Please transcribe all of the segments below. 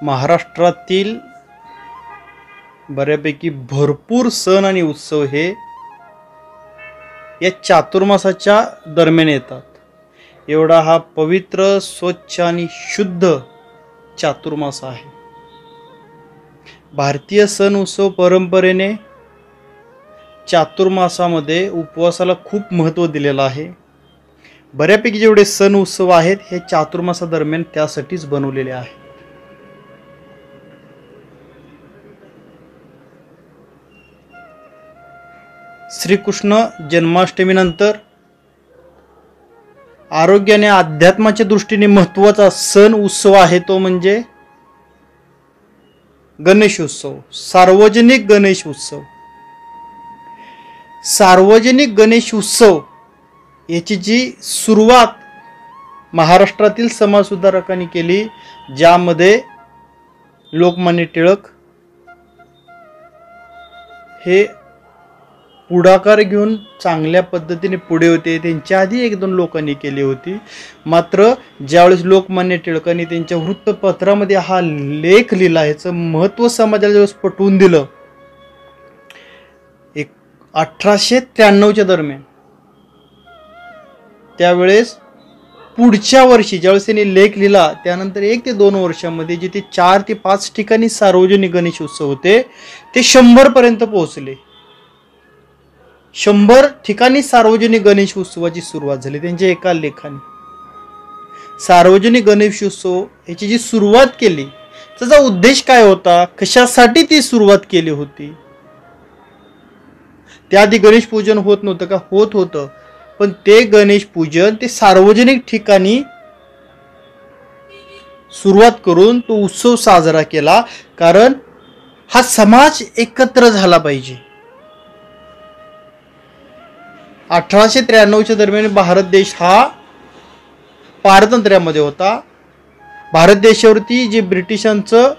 महाराष्ट्रातील बऱ्यापैकी भरपूर सण आणि उत्सव हे या चातुर्मासाच्या दरम्यान येतात. एवढा हा पवित्र, स्वच्छ आणि शुद्ध चातुर्मास आहे. भारतीय सण उत्सव परंपरेने चातुर्मासामध्ये उपवासाला खूप महत्त्व दिलेलं आहे. बऱ्यापैकी जेवढे सण उत्सव आहेत हे चातुर्मासादरम्यान त्यासाठीच बनवलेले आहे. श्रीकृष्ण जन्माष्टमीनंतर आरोग्याने अध्यात्माच्या दृष्टीने महत्त्वाचा सण उत्सव आहे तो म्हणजे गणेश उत्सव, सार्वजनिक गणेश उत्सव. सार्वजनिक गणेश उत्सव याची जी सुरुवात महाराष्ट्रातील समाजसुधारकांनी केली, ज्यामध्ये लोकमान्य टिळक हे पुढाकार घेऊन चांगल्या पद्धतीने पुढे होते. त्यांच्या आधी एक दोन लोकांनी केली होती. मात्र ज्यावेळेस लोकमान्य टिळकांनी त्यांच्या वृत्तपत्रामध्ये हा लेख लिहिला, ह्याचं महत्त्व समाजाला ज्यावेळेस पटवून दिलं 1893च्या दरम्यान, त्यावेळेस पुढच्या वर्षी ज्यावेळेस त्यांनी लेख लिहिला त्यानंतर 1 ते 2 वर्षामध्ये जिथे 4 ते 5 ठिकाणी सार्वजनिक गणेश उत्सव होते ते 100 पर्यंत पोहोचले. 100 ठिकाणी सार्वजनिक गणेश उत्सवाची सुरुवात झाली त्यांच्या एका लेखाने. सार्वजनिक गणेश उत्सव याची जी सुरुवात केली त्याचा उद्देश काय होता, कशासाठी ती सुरुवात केली होती. त्याआधी गणेश पूजन होत नव्हतं का? होत होतं, पण ते गणेश पूजन ते सार्वजनिक ठिकाणी सुरुवात करून तो उत्सव साजरा केला, कारण हा समाज एकत्र झाला पाहिजे. 1893च्या दरम्यान भारत देश हा पारतंत्र्यामध्ये होता. भारत देशावरती जे ब्रिटिशांचं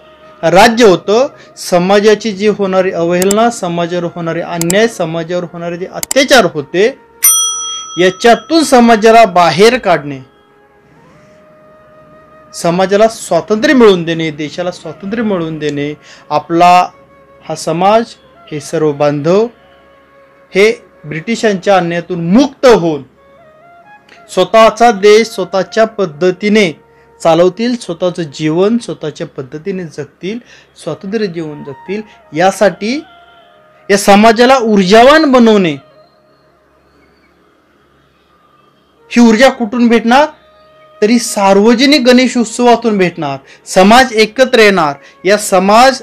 राज्य होतं, समाजाची जी होणारी अवहेलना, समाजावर होणारे अन्याय, समाजावर होणारे जे अत्याचार होते, याच्यातून समाजाला बाहेर काढणे, समाजाला स्वातंत्र्य मिळवून देणे, देशाला स्वातंत्र्य मिळवून देणे, आपला हा समाज, हे सर्व बांधव हे ब्रिटिशांच्या अन्यायातून मुक्त होऊन स्वतःचा देश स्वतःच्या पद्धतीने चालवतील, स्वतःचं जीवन स्वतःच्या पद्धतीने जगतील, स्वातंत्र्य जीवन जगतील. यासाठी या समाजाला ऊर्जावान बनवणे. ही ऊर्जा कुठून भेटणार? तरी सार्वजनिक गणेश उत्सवातून भेटणार. समाज एकत्र येणार. या समाज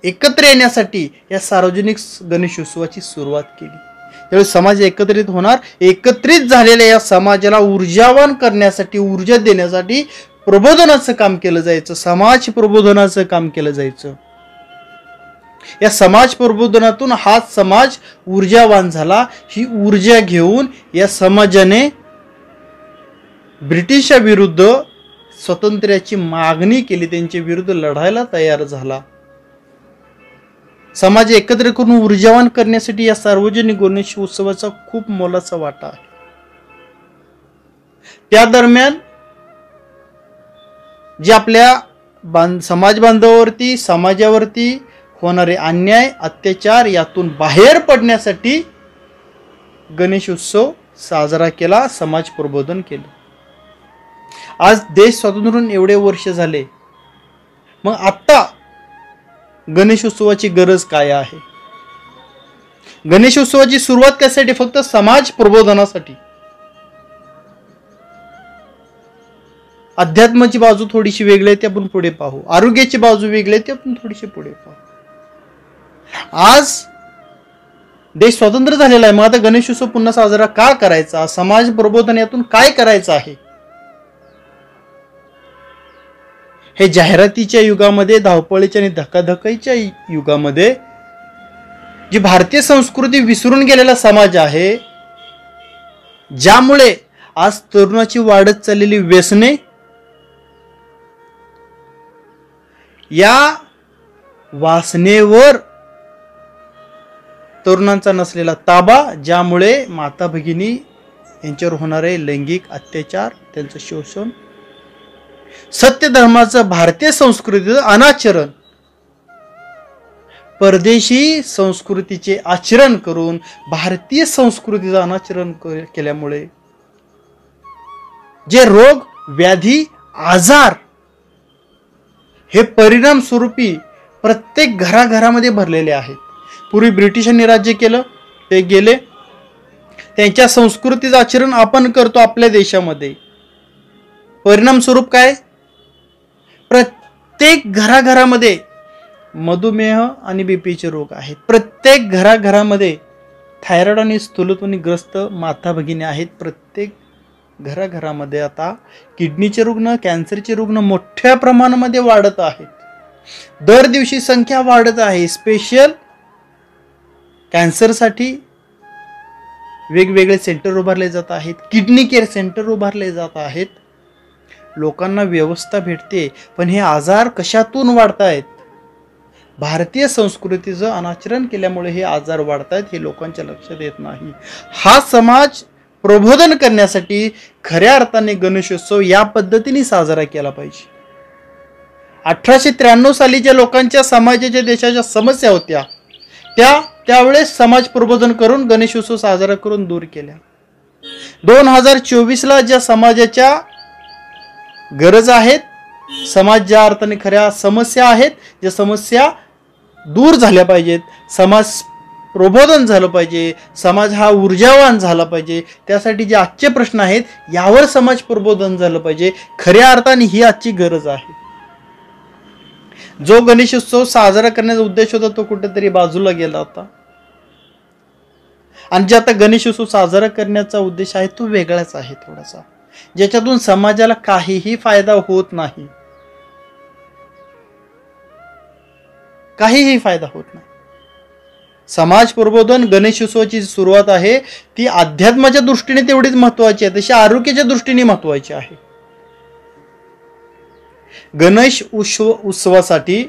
एकत्र येण्यासाठी या सार्वजनिक गणेश उत्सवाची सुरुवात केली. त्यावेळी समाज एकत्रित होणार. एकत्रित झालेल्या या समाजाला ऊर्जावान करण्यासाठी, ऊर्जा देण्यासाठी प्रबोधनाचं काम केलं जायचं, समाज प्रबोधनाचं काम केलं जायचं. या समाज प्रबोधनातून हा समाज ऊर्जावान झाला. ही ऊर्जा घेऊन या समाजाने ब्रिटिशाविरुद्ध स्वातंत्र्याची मागणी केली, त्यांच्या विरुद्ध लढायला तयार झाला. समाज एकत्र करून ऊर्जावान करण्यासाठी या सार्वजनिक गणेश उत्सवाचा खूप मोलाचा वाटा आहे. त्या दरम्यान जे आपल्या समाज बांधवावरती, समाजावरती होणारे अन्याय, अत्याचार यातून बाहेर पडण्यासाठी गणेश उत्सव साजरा केला, समाज प्रबोधन केलं. आज देश स्वातंत्र्य होऊन एवढे वर्ष झाले, मग आता गणेश उत्सवाची गरज काय आहे? गणेश उत्सवाची सुरुवात कशासाठी? फक्त समाज प्रबोधनासाठी. अध्यात्माची बाजू थोडीशी वेगळी आहे, ती आपण पुढे पाहू. आरोग्याची बाजू वेगळी आहे, ती आपण थोडीशी पुढे पाहू. आज देश स्वतंत्र झालेला आहे, मग आता गणेश उत्सव पुन्हा साजरा का करायचा? समाज प्रबोधन यातून काय करायचं आहे? हे जाहिरातीच्या युगामध्ये, धावपळीच्या आणि धकाधकीच्या युगामध्ये जी भारतीय संस्कृती विसरून गेलेला समाज आहे, ज्यामुळे आज तरुणाची वाढत चाललेली व्यसने, या वासनेवर तरुणांचा नसलेला ताबा, ज्यामुळे माता भगिनी यांच्यावर होणारे लैंगिक अत्याचार, त्यांचं शोषण, सत्य धर्माचं भारतीय संस्कृतीचं अनाचरण, परदेशी संस्कृतीचे आचरण करून भारतीय संस्कृतीचं अनाचरण केल्यामुळे जे रोग, व्याधी, आजार हे परिणाम स्वरूपी प्रत्येक घराघरामध्ये भरलेले आहेत. पूर्वी ब्रिटिशांनी राज्य केलं, ते गेले, त्यांच्या संस्कृतीचं आचरण आपण करतो आपल्या देशामध्ये. परिणाम स्वरूप काय? प्रत्येक घराघरामध्ये मधुमेह आणि बीपीचे रोग आहेत. प्रत्येक घराघरामध्ये थायरॉइड आणि स्थूलत्वाने ग्रस्त माता भगिनी आहेत. प्रत्येक घराघरामध्ये आता किडनीचे रुग्ण, कॅन्सरचे रुग्ण मोठ्या प्रमाणामध्ये वाढत आहेत. दर दिवशी संख्या वाढत आहे. स्पेशल कॅन्सरसाठी वेगवेगळे सेंटर उभारले जात आहेत. किडनी केअर सेंटर उभारले जात आहेत. लोकांना व्यवस्था भेटते, पण हे आजार कशातून वाढतायत? भारतीय संस्कृतीचं अनाचरण केल्यामुळे हे आजार वाढतायत, हे लोकांच्या लक्षात येत नाही. हा समाज प्रबोधन करण्यासाठी खऱ्या अर्थाने गणेशोत्सव या पद्धतीने साजरा केला पाहिजे. 1893 साली ज्या लोकांच्या समाजाच्या देशाच्या समस्या होत्या त्यावेळेस समाज प्रबोधन करून गणेशोत्सव साजरा करून दूर केल्या. 2024ला ज्या समाजाच्या गरज आहेत, समाज ज्या अर्थाने खऱ्या समस्या आहेत, ज्या समस्या दूर झाल्या पाहिजेत, समाज प्रबोधन झालं पाहिजे, समाज हा ऊर्जावान झाला पाहिजे, त्यासाठी जे आजचे प्रश्न आहेत यावर समाज प्रबोधन झालं पाहिजे. खऱ्या अर्थाने ही आजची गरज आहे. जो गणेशोत्सव साजरा करण्याचा उद्देश होता तो कुठेतरी बाजूला गेला होता, आणि जे आता गणेशोत्सव साजरा करण्याचा उद्देश आहे तो वेगळाच आहे थोडासा, ज्याच्यातून समाजाला काहीही फायदा होत नाही. काहीही फायदा होत नाही. समाज प्रबोधन गणेशोत्सवाची सुरुवात आहे ती अध्यात्माच्या दृष्टीने तेवढीच महत्वाची आहे, तशी आरोग्याच्या दृष्टीने महत्वाची आहे. गणेश उत्सवासाठी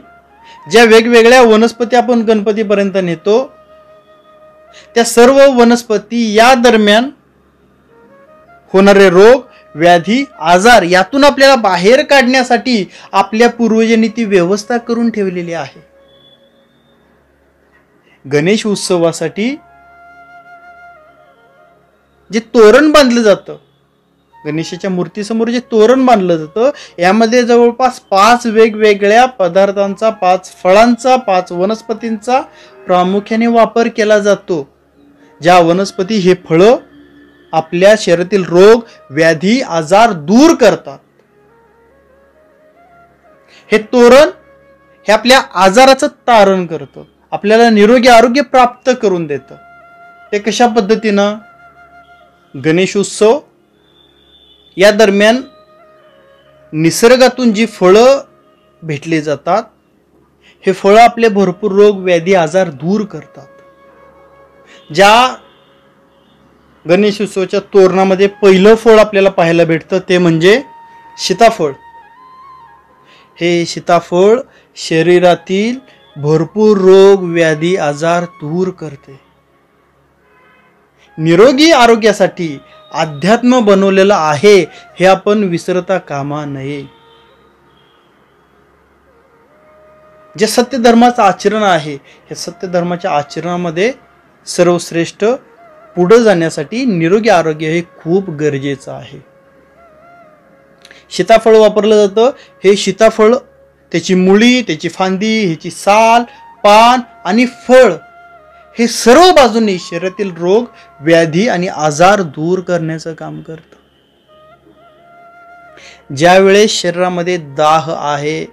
ज्या वेगवेगळ्या वनस्पती आपण गणपतीपर्यंत नेतो, त्या सर्व वनस्पती या दरम्यान होणारे रोग, व्याधी, आजार यातून आपल्याला बाहेर काढण्यासाठी आपल्या पूर्वजांनी ती व्यवस्था करून ठेवलेली आहे. गणेश उत्सवासाठी जे तोरण बांधलं जातं, गणेशाच्या मूर्तीसमोर जे तोरण बांधलं जातं, यामध्ये जवळपास 5 वेगवेगळ्या पदार्थांचा, 5 फळांचा, 5 वनस्पतींचा प्रामुख्याने वापर केला जातो. ज्या वनस्पती हे फळं आपल्या शरीरातील रोग, व्याधी, आजार दूर करतात. हे तोरण हे आपल्या आजाराचं तारण करतं, आपल्याला निरोगी आरोग्य प्राप्त करून देतं. ते कशा पद्धतीनं? गणेशोत्सव या दरम्यान निसर्गातून जी फळं भेटली जातात, हे फळं आपले भरपूर रोग, व्याधी, आजार दूर करतात. ज्या गणेशोत्सवाच्या तोरणामध्ये पहिलं फळ आपल्याला पाहायला भेटतं ते म्हणजे सीताफळ. हे सीताफळ शरीरातील भरपूर रोग, व्याधी, आजार दूर करते. निरोगी आरोग्यासाठी अध्यात्म बनवलेलं आहे हे आपण विसरता कामा नये. जे सत्य धर्माचं आचरण आहे, हे सत्य धर्माच्या आचरणामध्ये सर्वश्रेष्ठ पुढे जाण्यासाठी निरोगी आरोग्य हे खूप गरजेचं आहे. सीताफळ वापरलं जातं. हे सीताफळ, त्याची मुळी, त्याची फांदी, ह्याची साल, पान आणि फळ हे सर्व बाजूंनी शरीरातील रोग, व्याधी आणि आजार दूर करण्याचं काम करतं. ज्यावेळेस शरीरामध्ये दाह आहे,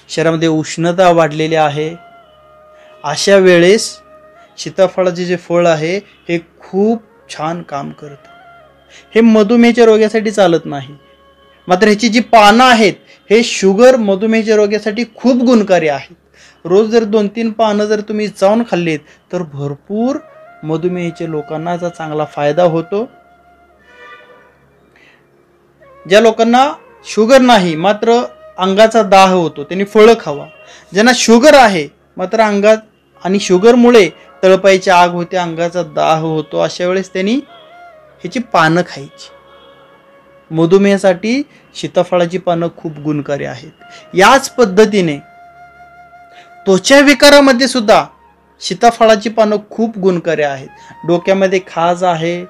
शरीरामध्ये उष्णता वाढलेली आहे, अशा वेळेस सीताफळाचे जे फळ आहे हे खूप छान काम करतं. हे मधुमेहाच्या रोगासाठी चालत नाही, मात्र ह्याची जी पानं आहेत हे शुगर, मधुमेहाच्या रोगासाठी खूप गुणकारी आहेत. रोज जर 2-3 पानं जर तुम्ही चावून खाल्लीत तर भरपूर मधुमेहाच्या लोकांना याचा चांगला फायदा होतो. ज्या लोकांना शुगर नाही मात्र अंगाचा दाह होतो त्यांनी फळं खावा. ज्यांना शुगर आहे मात्र अंगात आणि शुगरमुळे तळपायाची आग होते, अंगाचा दाह होतो, अशा वेळेस त्यांनी ह्याची पानं खायची. मधुमेहासाठी सीताफळाची पानं खूप गुणकारी आहेत. याच पद्धतीने त्वचा विकारामध्ये सुद्धा सीताफळाची पानं खूप गुणकारी आहेत. डोक्यामध्ये खाज आहे,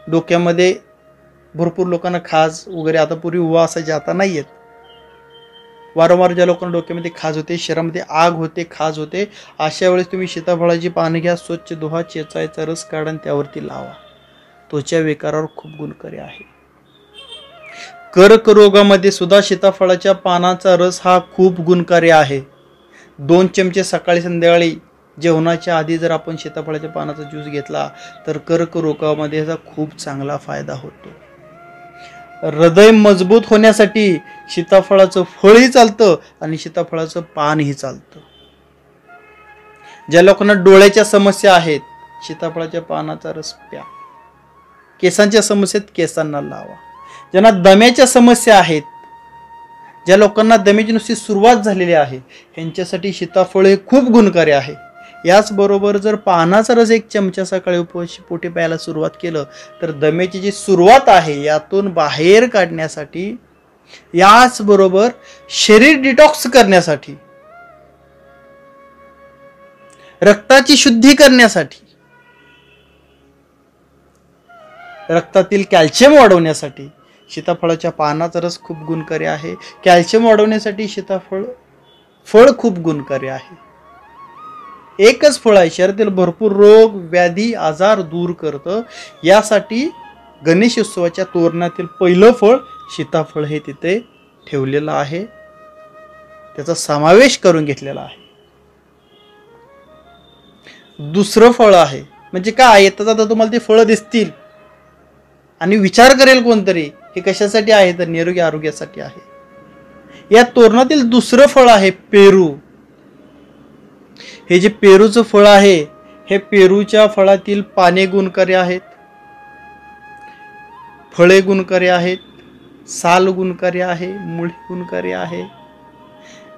डोक्यामध्ये भरपूर लोकांना खाज वगैरे आता पूर्वी उवा असायचे, आता नाही आहेत. वारंवार ज्या लोकांना डोक्यामध्ये खाज होते, शरीरामध्ये आग होते, खाज होते, अशा वेळेस तुम्ही सीताफळाची पानं घ्या, स्वच्छ धुवा, चेचायचा रस काढा आणि त्यावरती लावा. त्वचा विकारावर खूप गुणकारी आहे. कर्करोगामध्ये सुद्धा सीताफळाच्या पानाचा रस हा खूप गुणकारी आहे. 2 चमचे सकाळी संध्याकाळी जेवणाच्या आधी जर आपण सीताफळाच्या पानाचा ज्यूस घेतला तर कर्करोगामध्ये याचा खूप चांगला फायदा होतो. हृदय मजबूत होण्यासाठी सीताफळाचं फळही चालतं आणि सीताफळाचं पानही चालतं. ज्या लोकांना डोळ्याच्या समस्या आहेत, सीताफळाच्या पानाचा रस प्या. केसांच्या समस्येत केसांना लावा. ज्यांना दम्याच्या समस्या आहेत, ज्या लोकांना दम्याची नुसती सुरुवात झालेली आहे, यांच्यासाठी सीताफळ हे खूप गुणकारी आहे. याचबरोबर जर पानाचा रस 1 चमचा सकाळी उपवासी पोटी प्यायला सुरुवात केलं तर दम्याची जी सुरुवात आहे यातून बाहेर काढण्यासाठी, याचबरोबर शरीर डिटॉक्स करण्यासाठी, रक्ताची शुद्धी करण्यासाठी, रक्तातील कॅल्शियम वाढवण्यासाठी सीताफळाच्या पानाचा रस खूप गुणकारी आहे. कॅल्शियम वाढवण्यासाठी फळ खूप गुणकारी आहे. एकच फळ आहे, शरीरातील भरपूर रोग व्याधी आजार दूर करतं. यासाठी गणेश उत्सवाच्या तोरणातील पहिलं फळ सीताफळ हे तिथे ठेवलेलं आहे, त्याचा समावेश करून घेतलेला आहे. दुसरं फळ आहे म्हणजे काय, येतात आता तुम्हाला ते फळं दिसतील आणि विचार करेल कोणतरी हे कशासाठी आहे, तर निरोगी आरोग्यासाठी आहे. या तोरणातील दुसरं फळ आहे पेरू. हे जे पेरूचं फळ आहे, हे पेरूच्या फळातील पाने गुणकारी आहेत, फळे गुणकारी आहेत, साल गुणकारी आहे, मुळी गुणकारी आहे.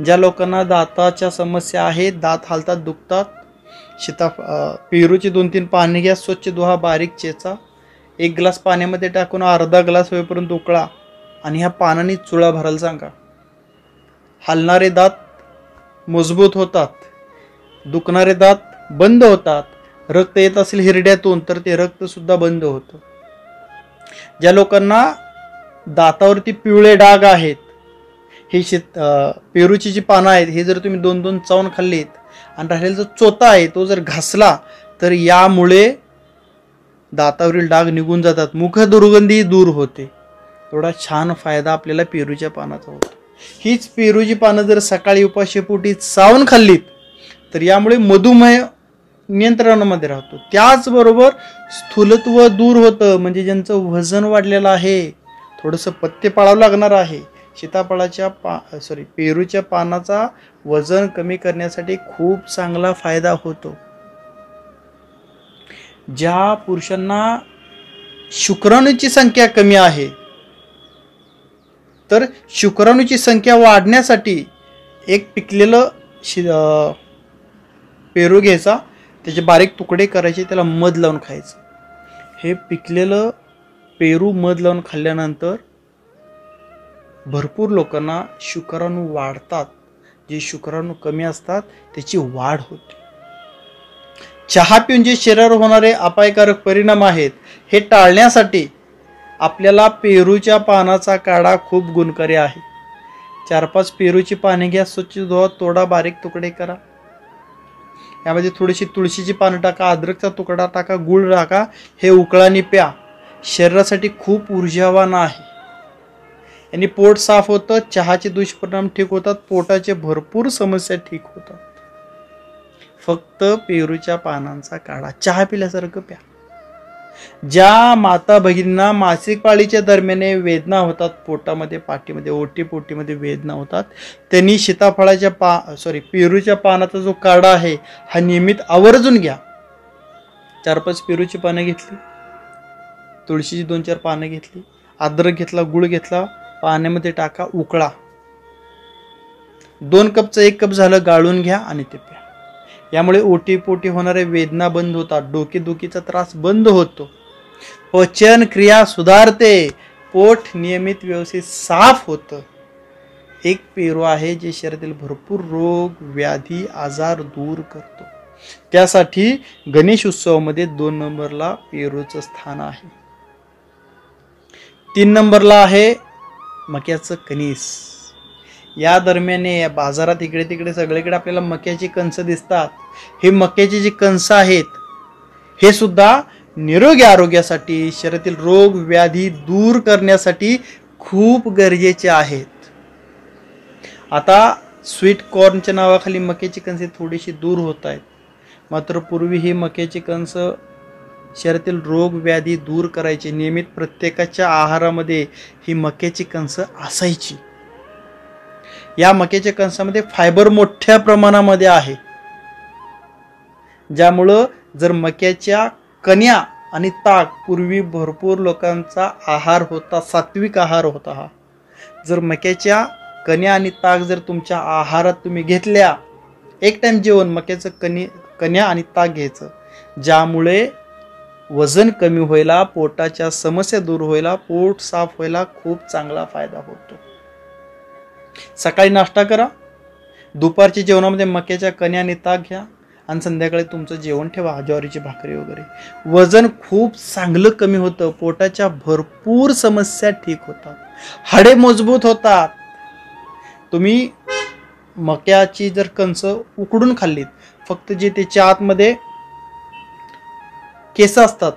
ज्या लोकांना दाताच्या समस्या आहेत, दात हालतात, दुखतात, पेरूची 2-3 पाने घ्या, स्वच्छ धुवा, बारीक चेचा, 1 ग्लास पाण्यामध्ये टाकून अर्धा ग्लास होईपर्यंत उकळा आणि ह्या पानांनी चुळा भरायला सांगा. हालणारे दात मजबूत होतात, दुखणारे दात बंद होतात, रक्त येत असेल हिरड्यातून तर ते रक्त सुद्धा बंद होतं. ज्या लोकांना दातावरती पिवळे डाग आहेत, हे पेरूची जी पानं आहेत हे जर तुम्ही 2-2 चावून खाल्लीत आणि राहिलेला जो चोथा आहे तो जर घासला तर यामुळे दातावरील डाग निघून जातात, मुख दुर्गंधी दूर होते. एवढा छान फायदा आपल्याला पेरूच्या पानाचा होतो. हीच पेरूची पानं जर सकाळी उपाशीपोटी चावून खाल्लीत तर यामुळे मधुमेह नियंत्रणामध्ये राहतो. त्याचबरोबर स्थूलत्व दूर होतं, म्हणजे ज्यांचं वजन वाढलेलं आहे, थोडंसं पथ्य पाळावं लागणार आहे, पेरूच्या पानाचा वजन कमी करण्यासाठी खूप चांगला फायदा होतो. ज्या पुरुषांना शुक्राणूची संख्या कमी आहे तर शुक्राणूची संख्या वाढण्यासाठी एक पिकलेलं पेरू घ्यायचा, त्याचे बारीक तुकडे करायचे, त्याला मध लावून खायचं. हे पिकलेलं पेरू मध लावून खाल्ल्यानंतर भरपूर लोकांना शुक्राणू वाढतात, जे शुक्राणू कमी असतात त्याची वाढ होते. चहा पिऊन जे शरीरावर होणारे अपायकारक परिणाम आहेत हे टाळण्यासाठी आपल्याला पेरूच्या पानाचा काढा खूप गुणकारी आहे. 4-5 पेरूची पाने घ्या, स्वच्छ धुवा, तोडा, बारीक तुकडे करा. यामध्ये थोडीशी तुळशीची पानं टाका, अद्रकचा तुकडा टाका, गुळ टाका, हे उकळाने प्या. शरीरासाठी खूप ऊर्जावान आहे. यांनी पोट साफ होतं, चहाचे दुष्परिणाम ठीक होतात, पोटाचे भरपूर समस्या ठीक होतात. फक्त पेरूच्या पानांचा काढा चहा पिल्यासारखं प्या. ज्या माता भगिनींना मासिक पाळीच्या दरम्यान वेदना होतात, पोटामध्ये, पाठीमध्ये, ओटीपोटीमध्ये वेदना होतात, त्यांनी पेरूच्या पानाचा जो काढा आहे हा नियमित आवर्जून घ्या. 4-5 पेरूची पानं घेतली, तुळशीची 2-4 पानं घेतली, अद्रक घेतला, गुळ घेतला, पाण्यामध्ये टाका, उकळा. 2 कपचं 1 कप झालं, गाळून घ्या आणि ते प्या. यामुळे ओटीपोटी होणारे वेदना बंद होतात, डोकेदुखीचा त्रास बंद होतो. पचन क्रिया सुधारते, पोट नियमित व्यवस्थित साफ होतं. एक पेरू आहे जे शरीरातील भरपूर रोग व्याधी आजार दूर करतो. त्यासाठी गणेश उत्सवामध्ये 2 नंबरला पेरूचं स्थान आहे. 3 नंबरला आहे मक्याचं कणीस. या दरम्यान बाजारात इकडे तिकडे सगळीकडे आपल्याला मक्याची कणस दिसतात. हे मक्याचे जे कणस आहेत हे सुद्धा निरोगी आरोग्यासाठी, शरीरातील रोग व्याधी दूर करण्यासाठी खूप गरजेचे आहेत. आता स्वीट कॉर्नच्या नावाखाली मक्याची कणसे थोडीशी दूर होत आहेत, मात्र पूर्वी ही मक्याची कणस शरीरातील रोग व्याधी दूर करायची. नियमित प्रत्येकाच्या आहारामध्ये ही मक्याची कणस असायची. या मक्याच्या कणसामध्ये फायबर मोठ्या प्रमाणामध्ये आहे, ज्यामुळं जर मक्याच्या कण्या आणि ताक पूर्वी भरपूर लोकांचा आहार होता, सात्विक आहार होता हा. जर मक्याच्या कण्या आणि ताक जर तुमच्या आहारात तुम्ही घेतल्या, एक टाइम जेवण मक्याचं कण्या आणि ताक घ्यायचं, ज्यामुळे वजन कमी व्हायला, पोटाच्या समस्या दूर व्हायला, पोट साफ व्हायला खूप चांगला फायदा होतो. सकाळी नाश्ता करा, दुपारच्या जेवणामध्ये मक्याच्या कण्या आणि ताक घ्या आणि संध्याकाळी तुमचं जेवण ठेवा, ज्वारीची भाकरी वगैरे. वजन खूप चांगलं कमी होतं, पोटाच्या भरपूर समस्या ठीक होतात, हाडे मजबूत होतात. तुम्ही मक्याची जर कणस उकडून खाल्लीत, फक्त जे त्याच्या आतमध्ये केस असतात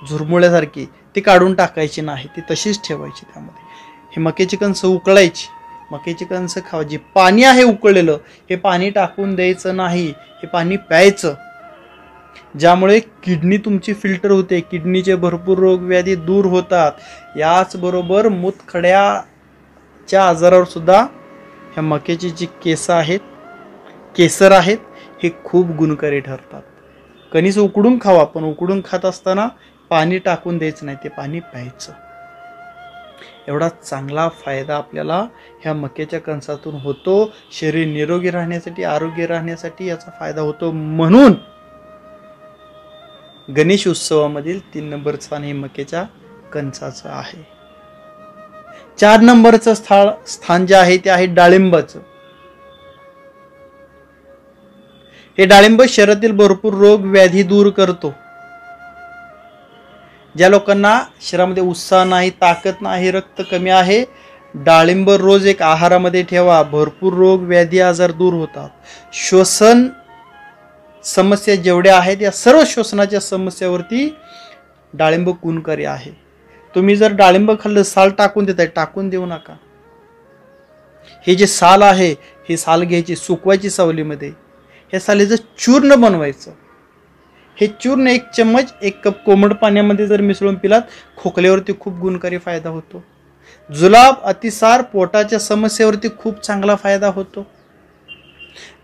झुरमुळ्यासारखी, ती काढून टाकायची नाही, ती तशीच ठेवायची. त्यामध्ये हे मक्याची कणस उकळायची, मक्याची कणस खावायची. पाणी आहे उकळलेलं, हे पाणी टाकून द्यायचं नाही, हे पाणी प्यायचं, ज्यामुळे किडनी तुमची फिल्टर होते, किडनीचे भरपूर रोग व्याधी दूर होतात. याचबरोबर मूतखड्याच्या आजारावर सुद्धा ह्या मक्याची जी केसर आहेत हे खूप गुणकारी ठरतात. कणीस उकडून खावा, पण उकडून खात असताना पाणी टाकून द्यायचं नाही, ते पाणी प्यायचं. एवढा चांगला फायदा आपल्याला ह्या मक्याच्या कणसातून होतो. शरीर निरोगी राहण्यासाठी, आरोग्य राहण्यासाठी याचा फायदा होतो. म्हणून गणेश उत्सवामधील 3 नंबर स्थान हे मक्याच्या कणसाचं आहे. 4 नंबरचं स्थान जे आहे ते आहे डाळिंबाचं. हे डाळिंब शरीरातील भरपूर रोग व्याधी दूर करतो. ज्या लोकांना शरीरामध्ये उत्साह नाही, ताकद नाही, रक्त कमी आहे, डाळिंब रोज एक आहारामध्ये ठेवा, भरपूर रोग व्याधी आजार दूर होतात. श्वसन समस्या जेवढ्या आहेत या सर्व श्वसनाच्या समस्यावरती डाळिंब गुणकारी आहे. तुम्ही जर डाळिंब खाल्लं, साल टाकून देताय, टाकून देऊ नका. हे जे साल आहे हे साल घ्यायची, सुकवायची सावलीमध्ये, हे सालीचं चूर्ण बनवायचं. हे चूर्ण 1 चम्मच 1 कप कोमट पाण्यामध्ये जर मिसळून पिलात, खोकल्यावरती खूप गुणकारी फायदा होतो. जुलाब, अतिसार, पोटाच्या समस्येवरती खूप चांगला फायदा होतो.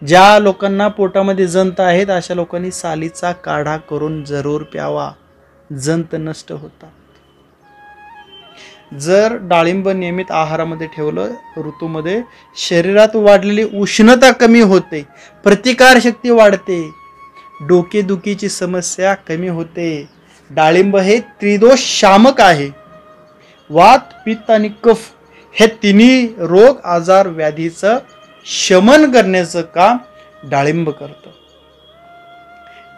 ज्या लोकांना पोटामध्ये जंत आहेत अशा लोकांनी सालीचा काढा करून जरूर प्यावा, जंत नष्ट होतात. जर डाळिंब नियमित आहारामध्ये ठेवलं ऋतूमध्ये, शरीरात वाढलेली उष्णता कमी होते, प्रतिकारशक्ती वाढते, डोकेदुखीची समस्या कमी होते. डाळिंब हे त्रिदोष शामक आहे. वात, पित्त आणि कफ हे तिन्ही रोग आजार व्याधीचं शमन करण्याचं काम डाळिंब करतं.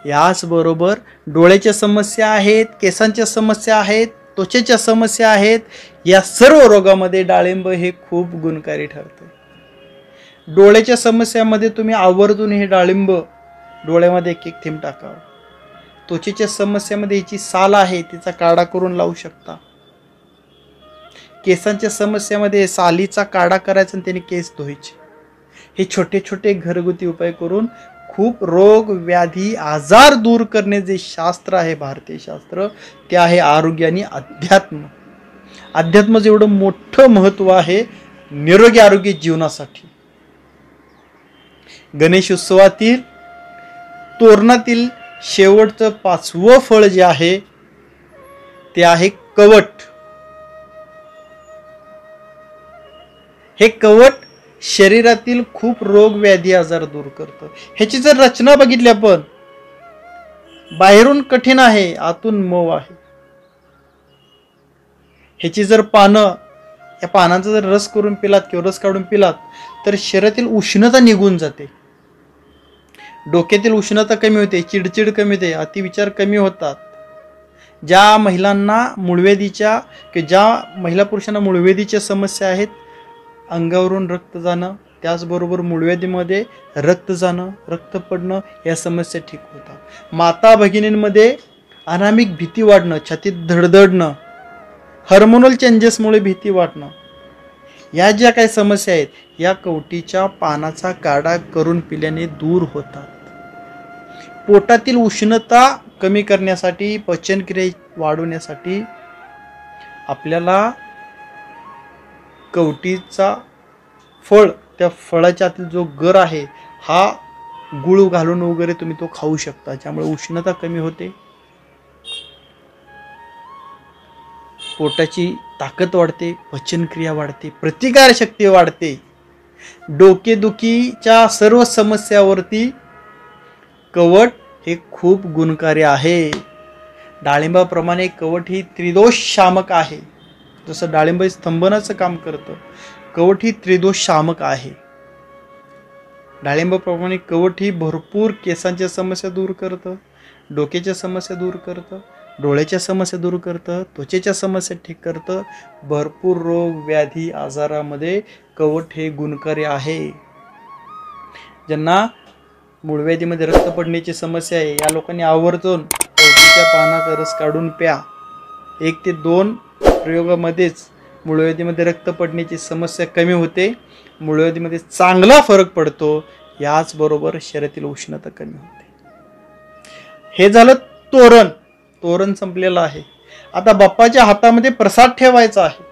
याचबरोबर डोळ्याच्या समस्या आहेत, केसांच्या समस्या आहेत, त्वचेच्या समस्या आहेत, या सर्व रोगामध्ये डाळिंब हे खूप गुणकारी ठरते. डोळ्याच्या समस्यामध्ये तुम्ही आवर्जून हे डाळिंब डोळ्यामध्ये 1 थेंब टाकावं. त्वचेच्या समस्यामध्ये याची साल आहे, तिचा काढा करून लावू शकता. केसांच्या समस्यामध्ये सालीचा काढा करायचा आणि त्याने केस धुवायचे. हे छोटे छोटे घरगुती उपाय करून खूप रोग व्याधी आजार दूर करणे जे शास्त्र आहे, भारतीय शास्त्र, ते आहे आरोग्य आणि अध्यात्म. अध्यात्माचं एवढं मोठं महत्व आहे निरोगी आरोग्य जीवनासाठी. गणेश उत्सवातील तोरणातील शेवटचं 5वं फळ जे आहे ते आहे कवट. हे कवट शरीरातील खूप रोग व्याधी आजार दूर करतं. ह्याची जर रचना बघितली आपण, बाहेरून कठीण आहे, आतून मऊ आहे. ह्याची जर पानं, या पानांचा जर रस करून पिलात किंवा रस काढून पिलात तर शरीरातील उष्णता निघून जाते, डोक्यातील उष्णता कमी होते, चिडचिड कमी होते, अतिविचार कमी होतात. ज्या महिलांना मूळव्याधीच्या किंवा ज्या महिला पुरुषांना मूळव्याधीच्या समस्या आहेत, अंगावरून रक्त जाणं, त्याचबरोबर मूळव्याधीमध्ये रक्त जाणं, रक्त पडणं, या समस्या ठीक होतात. माता भगिनींमध्ये अनामिक भीती वाढणं, छातीत धडधडणं, हार्मोनल चेंजेसमुळे भीती वाढणं, या ज्या काही समस्या आहेत या कवटीच्या पानाचा काढा करून पिल्याने दूर होतात. पोटातील उष्णता कमी करण्यासाठी, पचनक्रिया वाढवण्यासाठी आपल्याला कवटीचा फळ, त्या फळाच्या आतील जो गर आहे हा गुळ घालून वगैरे तुम्ही तो खाऊ शकता, ज्यामुळे उष्णता कमी होते, पोटाची ताकद वाढते, पचनक्रिया वाढते, प्रतिकारशक्ती वाढते. डोकेदुखीच्या सर्व समस्यावरती कवठ हे खूप गुणकारी आहे. डाळिंबाप्रमाणे कवठ ही त्रिदोष शामक आहे. जसं डाळिंब स्तंभनाचं काम करतं, कवठ ही त्रिदोष शामक आहे. डाळिंबाप्रमाणे कवठ ही भरपूर केसांच्या समस्या दूर करतं, डोक्याच्या समस्या दूर करतं, डोळ्याच्या समस्या दूर करतं, त्वचेच्या समस्या ठीक करतं. भरपूर रोग व्याधी आजारामध्ये कवठ हे गुणकारी आहे. ज्यांना मूळव्याधीमध्ये रक्त पडण्याची समस्या आहे, या लोकांनी आवर्जून कवटीच्या पानाचा रस काढून प्या. 1 ते 2 प्रयोगामध्येच मूळव्याधीमध्ये रक्त पडण्याची समस्या कमी होते, मूळव्याधीमध्ये चांगला फरक पडतो, याचबरोबर शरीरातील उष्णता कमी होते. हे झालं तोरण. तोरण संपलेलं आहे. आता बाप्पाच्या हातामध्ये प्रसाद ठेवायचा आहे.